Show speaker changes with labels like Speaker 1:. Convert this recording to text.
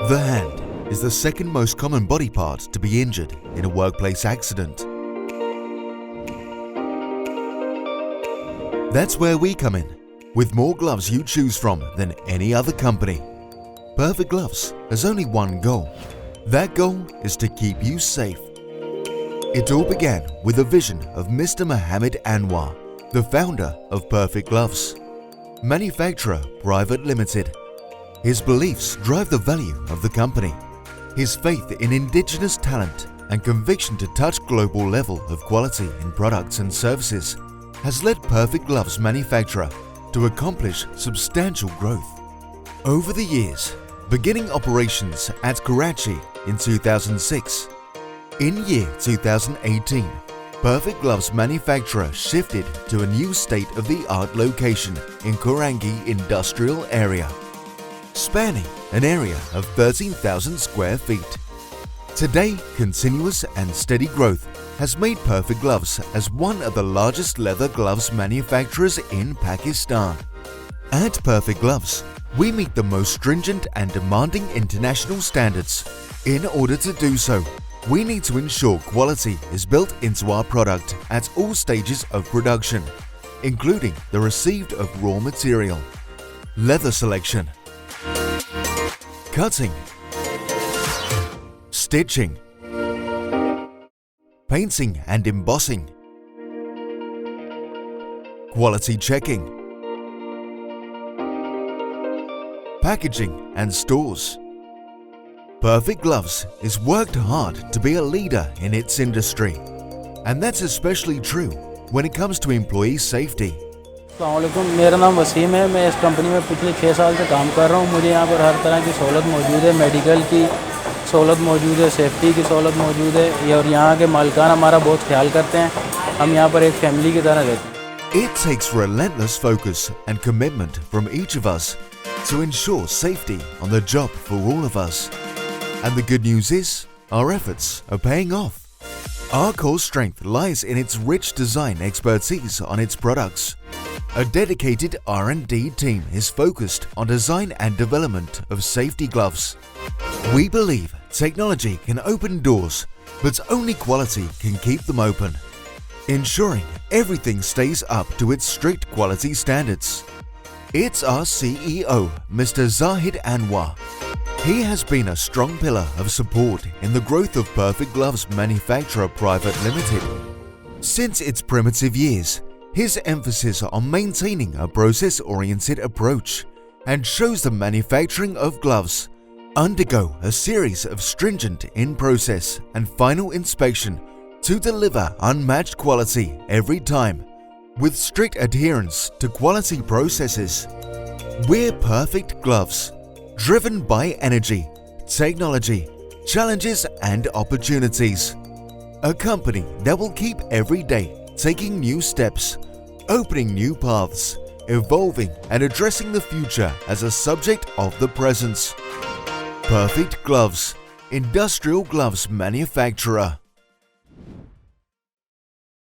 Speaker 1: The hand is the second most common body part to be injured in a workplace accident. That's where we come in, with more gloves you choose from than any other company. Perfect Gloves has only one goal. That goal is to keep you safe. It all began with a vision of Mr. Mohammed Anwar, the founder of Perfect Gloves, Manufacturer Private Limited. His beliefs drive the value of the company. His faith in indigenous talent and conviction to touch global level of quality in products and services has led Perfect Gloves manufacturer to accomplish substantial growth. Over the years, beginning operations at Karachi in 2006, in year 2018, Perfect Gloves manufacturer shifted to a new state-of-the-art location in Korangi industrial area, spanning an area of 13,000 square feet. Today, continuous and steady growth has made Perfect Gloves as one of the largest leather gloves manufacturers in Pakistan. At Perfect Gloves, we meet the most stringent and demanding international standards. In order to do so, we need to ensure quality is built into our product at all stages of production, including the receipt of raw material, leather selection, cutting, stitching, painting and embossing, quality checking, packaging and stores. Perfect Gloves is worked hard to be a leader in its industry, and that's especially true when it comes to employee safety.
Speaker 2: अस्सलामुअलैकुम, मेरा नाम वसीम है। मैं इस company में पिछले 6 साल से काम कर रहा हूँ। मुझे यहाँ पर हर तरह की सहूलत मौजूद है, मेडिकल की सहूलत मौजूद है, सेफ्टी की सहूलत मौजूद है और यहाँ के मालिकान हमारा बहुत ख्याल करते हैं। हम यहाँ पर एक फैमिली की तरह रहते हैं।
Speaker 1: It takes relentless focus and commitment from each of us to ensure safety on the job for all of us. And the good news is, our efforts are paying off. Our core strength lies in its rich design expertise on its products. A dedicated R&D team is focused on design and development of safety gloves. We believe technology can open doors, but only quality can keep them open, ensuring everything stays up to its strict quality standards. It's our CEO, Mr. Zahid Anwar. He has been a strong pillar of support in the growth of Perfect Gloves Manufacturer Private Limited. Since its primitive years, his emphasis on maintaining a process-oriented approach and shows the manufacturing of gloves undergo a series of stringent in-process and final inspection to deliver unmatched quality every time, with strict adherence to quality processes. We're Perfect Gloves, driven by energy, technology, challenges and opportunities. A company that will keep every day taking new steps, opening new paths, evolving and addressing the future as a subject of the present. Perfect Gloves, industrial gloves manufacturer.